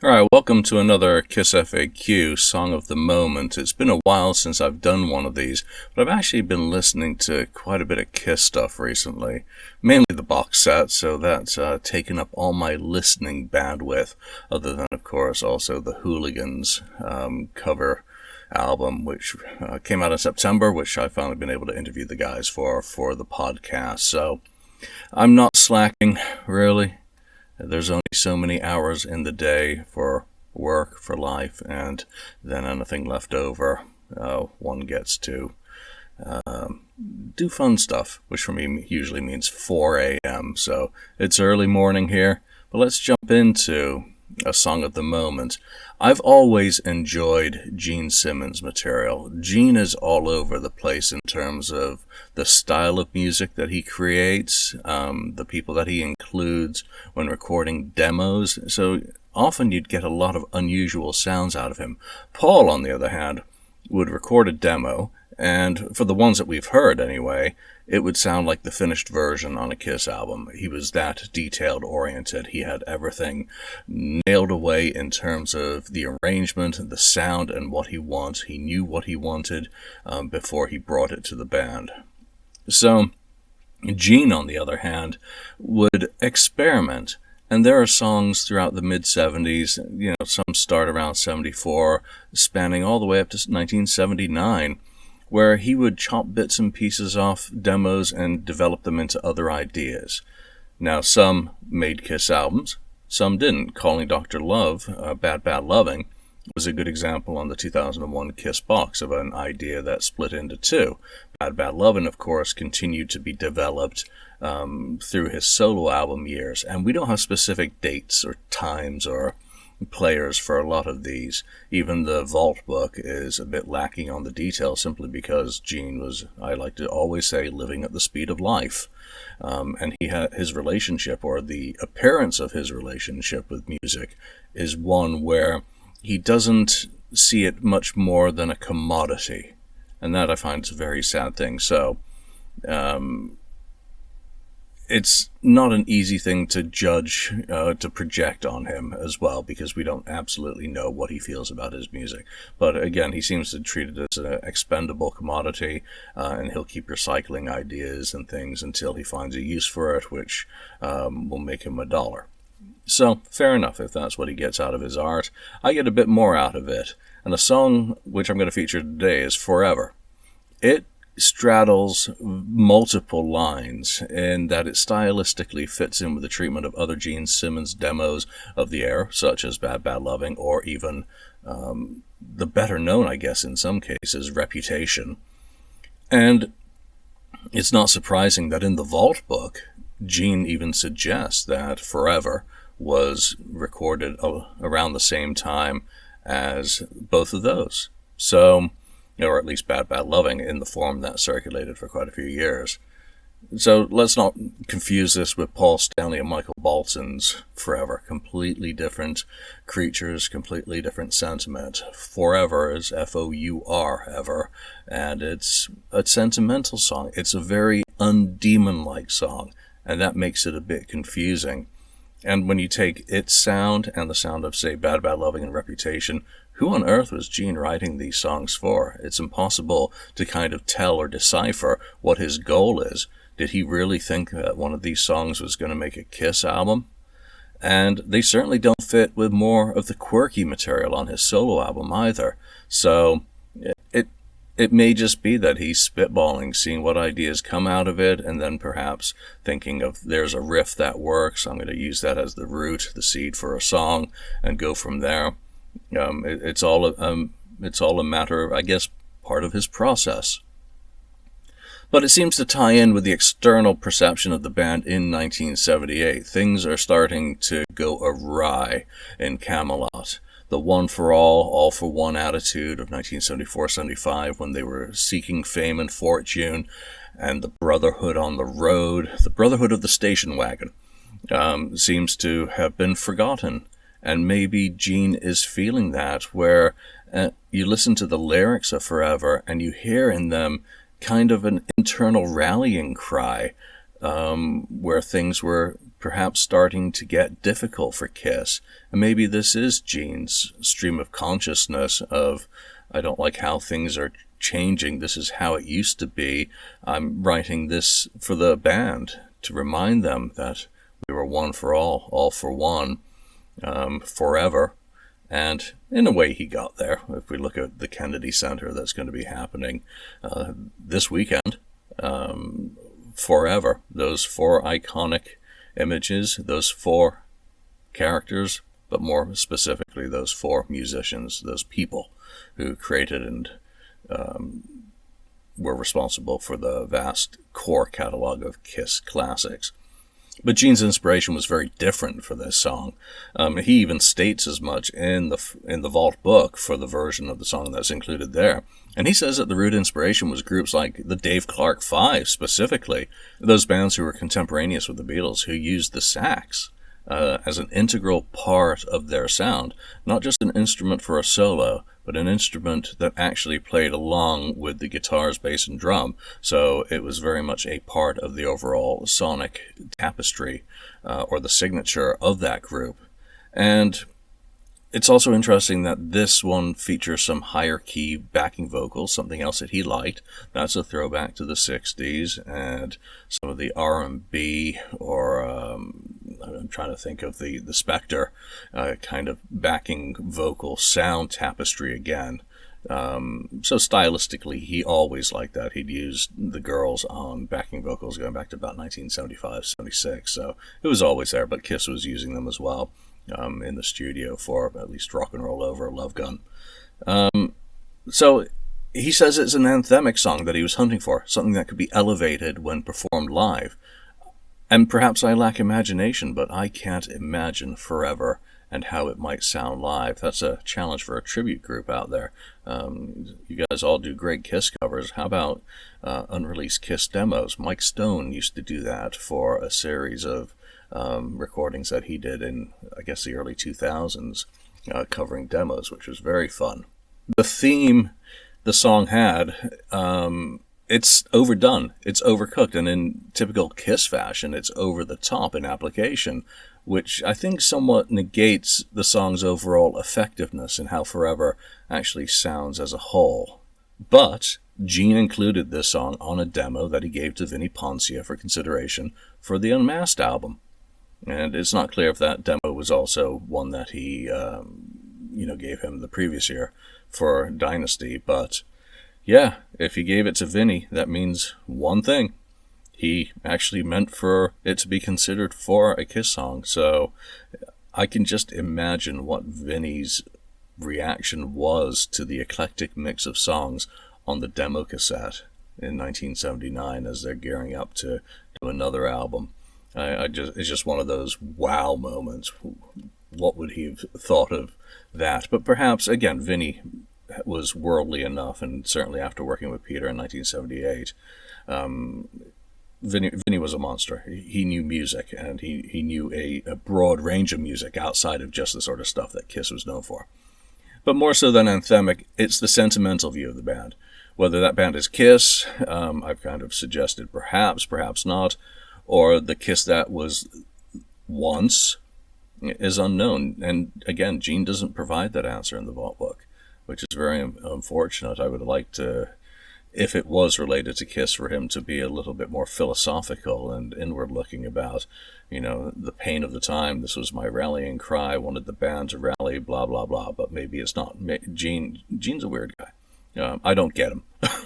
All right, welcome to another KissFAQ Song of the Moment. It's been a while since I've done one of these, but I've actually been listening to quite a bit of Kiss stuff recently, mainly the box set, so that's taken up all my listening bandwidth, other than, of course, also the Hooligans cover album, which came out in September, which I've finally been able to interview the guys for the podcast. So I'm not slacking, really. There's only so many hours in the day for work, for life, and then anything left over, one gets to do fun stuff, which for me usually means 4 a.m. So it's early morning here, but let's jump into a song of the moment. I've always enjoyed Gene Simmons material. Gene is all over the place in terms of the style of music that he creates, the people that he includes when recording demos. So often you'd get a lot of unusual sounds out of him. Paul, on the other hand, would record a demo, and for the ones that we've heard anyway, it would sound like the finished version on a Kiss album. He was that detailed-oriented. He had everything nailed away in terms of the arrangement, the sound, and what he wants. He knew what he wanted before he brought it to the band. So Gene, on the other hand, would experiment. And there are songs throughout the mid-70s, some start around 74, spanning all the way up to 1979, where he would chop bits and pieces off demos and develop them into other ideas. Now, some made Kiss albums, some didn't. Calling Dr. Love, Bad Bad Loving, was a good example on the 2001 Kiss box of an idea that split into two. Bad Bad Loving, of course, continued to be developed through his solo album years, and we don't have specific dates or times or players for a lot of these. Even the Vault book is a bit lacking on the detail simply because Gene was, I like to always say, living at the speed of life. And he had his relationship, or the appearance of his relationship with music, is one where he doesn't see it much more than a commodity. And that I find is a very sad thing. So, it's not an easy thing to judge, to project on him as well, because we don't absolutely know what he feels about his music. But again, he seems to treat it as an expendable commodity, and he'll keep recycling ideas and things until he finds a use for it, which will make him $1. So, fair enough if that's what he gets out of his art. I get a bit more out of it. And the song which I'm going to feature today is Fourever. It straddles multiple lines in that it stylistically fits in with the treatment of other Gene Simmons demos of the era, such as Bad Bad Loving, or even the better known, I guess, in some cases, Reputation. And it's not surprising that in the Vault book, Gene even suggests that Fourever was recorded around the same time as both of those. So, or at least Bad Bad Loving in the form that circulated for quite a few years. So let's not confuse this with Paul Stanley and Michael Bolton's Fourever. Completely different creatures, completely different sentiment. Fourever is F-O-U-R, ever, and it's a sentimental song. It's a very undemon-like song, and that makes it a bit confusing. And when you take its sound and the sound of, say, Bad Bad Loving and Reputation, who on earth was Gene writing these songs for? It's impossible to kind of tell or decipher what his goal is. Did he really think that one of these songs was going to make a Kiss album? And they certainly don't fit with more of the quirky material on his solo album either. So it may just be that he's spitballing, seeing what ideas come out of it, and then perhaps thinking of, there's a riff that works, I'm going to use that as the root, the seed for a song, and go from there. It's all a matter of, I guess, part of his process. But it seems to tie in with the external perception of the band in 1978. Things are starting to go awry in Camelot. The one for all for one attitude of 1974-75, when they were seeking fame and fortune, and the brotherhood on the road, the brotherhood of the station wagon, seems to have been forgotten. And maybe Gene is feeling that, where you listen to the lyrics of Fourever and you hear in them kind of an internal rallying cry, where things were perhaps starting to get difficult for Kiss. And maybe this is Gene's stream of consciousness of, I don't like how things are changing. This is how it used to be. I'm writing this for the band to remind them that we were one for all for one, forever. And in a way, he got there. If we look at the Kennedy Center that's going to be happening this weekend, Fourever, those 4 iconic images, those 4 characters, but more specifically, those 4 musicians, those people who created and were responsible for the vast core catalog of Kiss classics. But Gene's inspiration was very different for this song. He even states as much in the Vault book for the version of the song that's included there. And he says that the root inspiration was groups like the Dave Clark Five, specifically, those bands who were contemporaneous with the Beatles, who used the sax as an integral part of their sound, not just an instrument for a solo, but an instrument that actually played along with the guitars, bass, and drum. So it was very much a part of the overall sonic tapestry or the signature of that group. And it's also interesting that this one features some higher key backing vocals, something else that he liked. That's a throwback to the 60s and some of the R&B or I'm trying to think of the Spectre kind of backing vocal sound tapestry again. So stylistically, he always liked that. He'd use the girls on backing vocals going back to about 1975, 76. So it was always there, but Kiss was using them as well. In the studio for at least Rock and Roll Over, Love Gun. So he says it's an anthemic song that he was hunting for, something that could be elevated when performed live. And perhaps I lack imagination, but I can't imagine Fourever and how it might sound live. That's a challenge for a tribute group out there. You guys all do great Kiss covers. How about unreleased Kiss demos? Mike Stone used to do that for a series of recordings that he did in, I guess, the early 2000s, covering demos, which was very fun. The theme the song had, it's overdone, it's overcooked, and in typical Kiss fashion, it's over the top in application, which I think somewhat negates the song's overall effectiveness and how Fourever actually sounds as a whole. But Gene included this song on a demo that he gave to Vinnie Poncia for consideration for the Unmasked album. And it's not clear if that demo was also one that he, gave him the previous year for Dynasty. But yeah, if he gave it to Vinnie, that means one thing. He actually meant for it to be considered for a Kiss song. So I can just imagine what Vinnie's reaction was to the eclectic mix of songs on the demo cassette in 1979 as they're gearing up to do another album. It's just one of those wow moments. What would he have thought of that? But perhaps, again, Vinnie was worldly enough, and certainly after working with Peter in 1978, Vinnie was a monster. He knew music, and he knew a broad range of music outside of just the sort of stuff that Kiss was known for. But more so than anthemic, it's the sentimental view of the band. Whether that band is Kiss, I've kind of suggested perhaps not, or the Kiss that was once is unknown. And again, Gene doesn't provide that answer in the Vault book, which is very unfortunate. I would like to, if it was related to Kiss, for him to be a little bit more philosophical and inward-looking about, the pain of the time. This was my rallying cry. I wanted the band to rally, blah, blah, blah. But maybe it's not. Gene's a weird guy. I don't get him.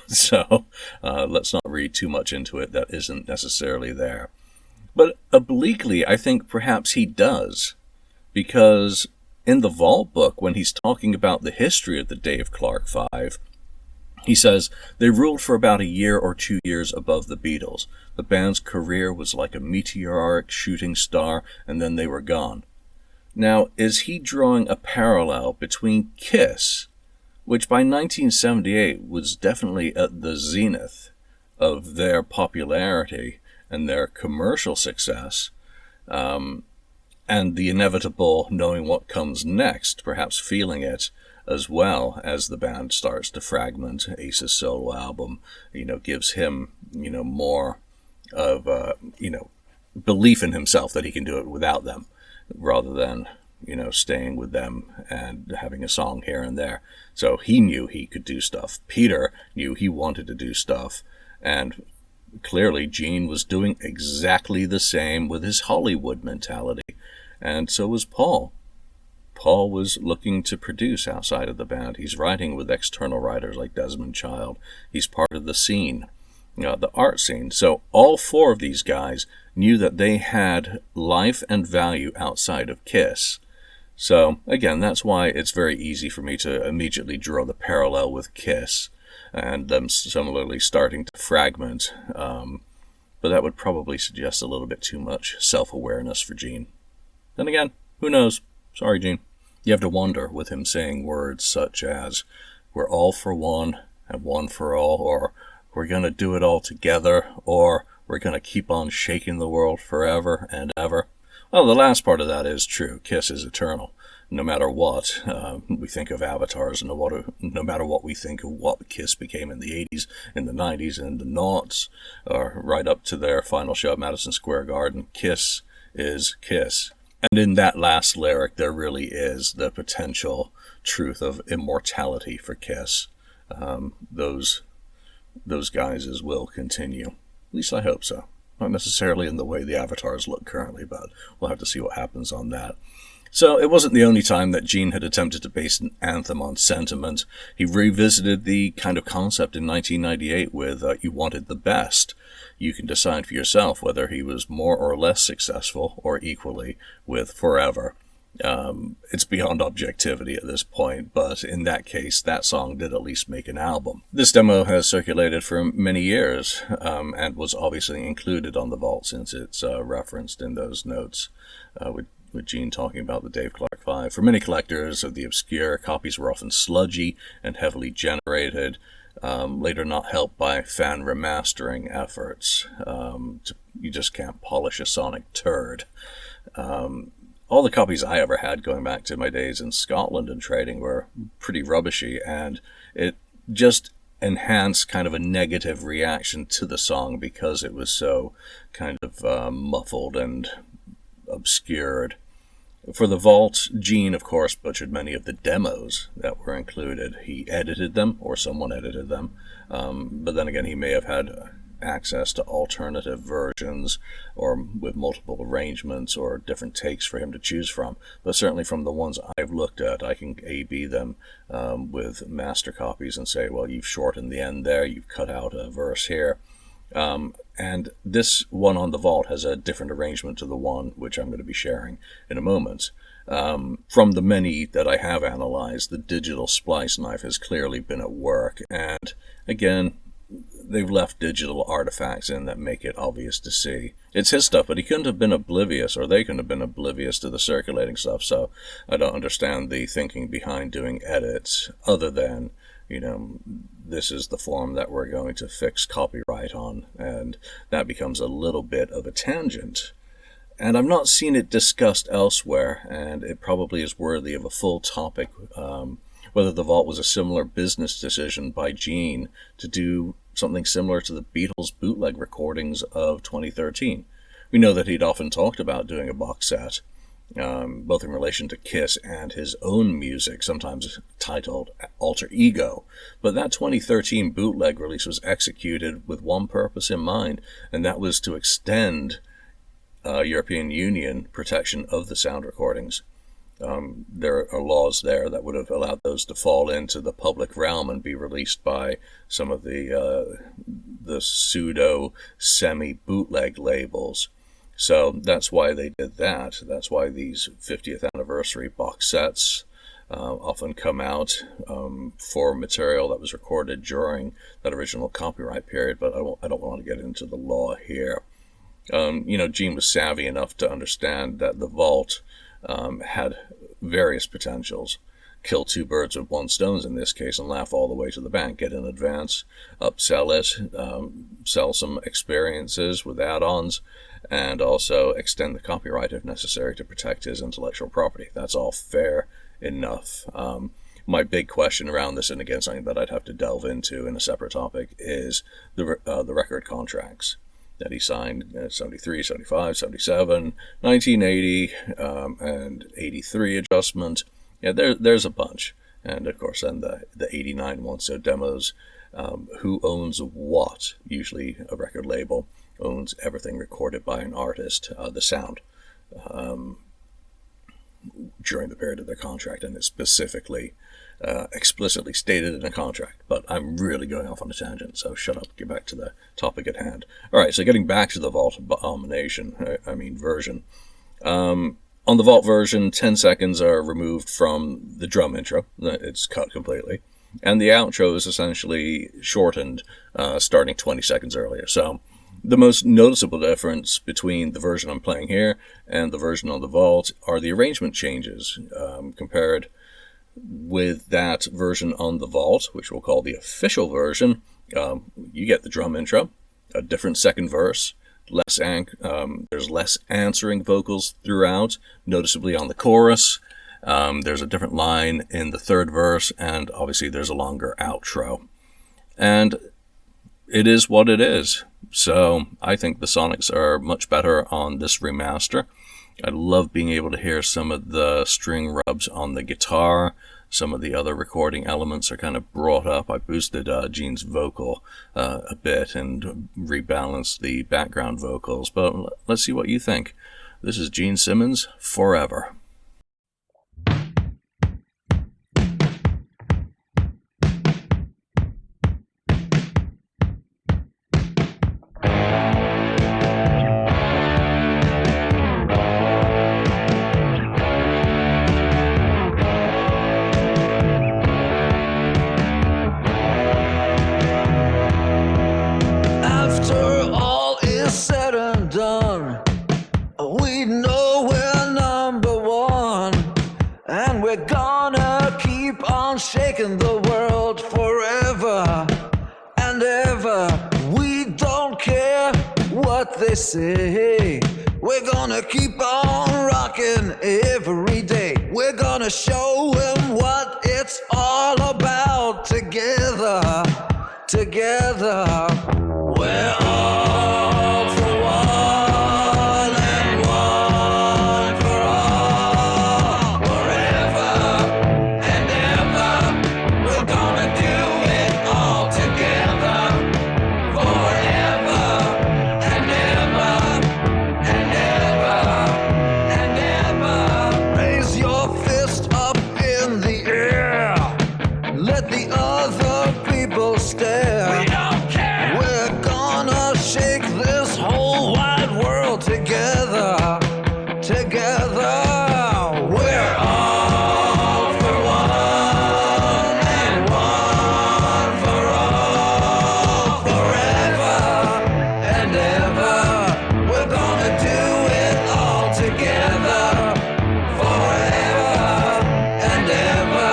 So let's not read too much into it that isn't necessarily there. But obliquely, I think perhaps he does. Because in the Vault book, when he's talking about the history of the Dave Clark Five, he says, they ruled for about a year or 2 years above the Beatles. The band's career was like a meteoric shooting star, and then they were gone. Now, is he drawing a parallel between Kiss, which by 1978 was definitely at the zenith of their popularity and their commercial success, and the inevitable knowing what comes next, perhaps feeling it as well as the band starts to fragment. Ace's solo album, gives him, more of, belief in himself that he can do it without them, rather than, staying with them and having a song here and there. So he knew he could do stuff. Peter knew he wanted to do stuff. And clearly Gene was doing exactly the same with his Hollywood mentality. And so was Paul. Paul was looking to produce outside of the band. He's writing with external writers like Desmond Child. He's part of the scene, the art scene. So all four of these guys knew that they had life and value outside of Kiss. So again, that's why it's very easy for me to immediately draw the parallel with Kiss and them similarly starting to fragment. But that would probably suggest a little bit too much self-awareness for Gene. Then again, who knows? Sorry, Gene. You have to wonder with him saying words such as, we're all for one and one for all, or we're going to do it all together, or we're going to keep on shaking the world forever and ever. Well, the last part of that is true. Kiss is eternal. No matter what we think of Avatars, no matter what we think of what Kiss became in the 80s, in the 90s, and the noughts, or right up to their final show at Madison Square Garden, Kiss is Kiss. And in that last lyric, there really is the potential truth of immortality for Kiss. Those guys will continue. At least I hope so. Not necessarily in the way the Avatars look currently, but we'll have to see what happens on that. So it wasn't the only time that Gene had attempted to base an anthem on sentiment. He revisited the kind of concept in 1998 with You Wanted the Best. You can decide for yourself whether he was more or less successful, or equally, with Fourever. It's beyond objectivity at this point, but in that case, that song did at least make an album. This demo has circulated for many years, and was obviously included on the vault since it's referenced in those notes, with Gene talking about the Dave Clark 5. For many collectors of the obscure, copies were often sludgy and heavily generated, later not helped by fan remastering efforts. You just can't polish a sonic turd. All the copies I ever had going back to my days in Scotland and trading were pretty rubbishy, and it just enhanced kind of a negative reaction to the song because it was so kind of muffled and obscured. For the vault, Gene, of course, butchered many of the demos that were included. He edited them, or someone edited them, but then again, he may have had access to alternative versions, or with multiple arrangements or different takes for him to choose from. But certainly from the ones I've looked at, I can A/B them with master copies and say, well, you've shortened the end there, you've cut out a verse here. And this one on the vault has a different arrangement to the one which I'm going to be sharing in a moment. From the many that I have analyzed, the digital splice knife has clearly been at work, and again, they've left digital artifacts in that make it obvious to see. It's his stuff, but he couldn't have been oblivious, or they couldn't have been oblivious to the circulating stuff, so I don't understand the thinking behind doing edits, other than, this is the form that we're going to fix copyright on, and that becomes a little bit of a tangent. And I've not seen it discussed elsewhere, and it probably is worthy of a full topic, whether the vault was a similar business decision by Gene to do something similar to the Beatles' bootleg recordings of 2013. We know that he'd often talked about doing a box set, both in relation to Kiss and his own music, sometimes titled Alter Ego. But that 2013 bootleg release was executed with one purpose in mind, and that was to extend European Union protection of the sound recordings. There are laws there that would have allowed those to fall into the public realm and be released by some of the pseudo semi-bootleg labels. So that's why they did that. That's why these 50th anniversary box sets often come out for material that was recorded during that original copyright period, but I don't want to get into the law here. Gene was savvy enough to understand that the vault had various potentials. Kill two birds with one stone in this case, and laugh all the way to the bank. Get in advance, upsell it, sell some experiences with add-ons, and also extend the copyright if necessary to protect his intellectual property. That's all fair enough. My big question around this, and again something that I'd have to delve into in a separate topic, is the record contracts. that he signed 73, 75, 77, 1980, and 83 adjustment. Yeah, there's a bunch. And of course, then the 89 one, so demos. Who owns what? Usually a record label owns everything recorded by an artist, the sound, during the period of their contract, and it's specifically explicitly stated in a contract. But I'm really going off on a tangent, so shut up, get back to the topic at hand. All right, so getting back to the Vault version. On the Vault version, 10 seconds are removed from the drum intro. It's cut completely. And the outro is essentially shortened, starting 20 seconds earlier. So the most noticeable difference between the version I'm playing here and the version on the Vault are the arrangement changes, compared with that version on the Vault, which we'll call the official version. You get the drum intro, a different second verse, there's less answering vocals throughout, noticeably on the chorus. There's a different line in the third verse, and obviously there's a longer outro. And it is what it is. So I think the sonics are much better on this remaster. I love being able to hear some of the string rubs on the guitar. Some of the other recording elements are kind of brought up. I boosted Gene's vocal a bit and rebalanced the background vocals. But let's see what you think. This is Gene Simmons, Fourever. We're gonna keep on shaking the world forever and ever. We don't care what they say. We're gonna keep on rocking every day. We're gonna show them what it's all about together, together. We're all for one and one for all. Forever and ever, we're gonna do it all together. Forever and ever, and ever, and ever. Raise your fist up in the air. Let the other people stare. We don't care. We're gonna shake this whole wide world together, together. We're all for one and one for all. Forever and ever, we're gonna do it all together. Forever and ever,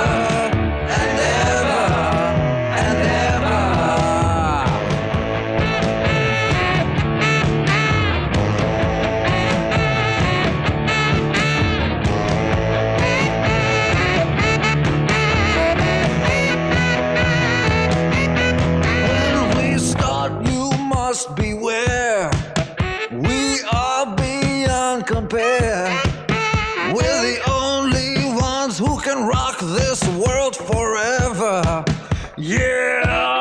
and ever, and ever. When we start, you must beware. We are beyond compare. We're the only ones who can rock this world forever. Yeah.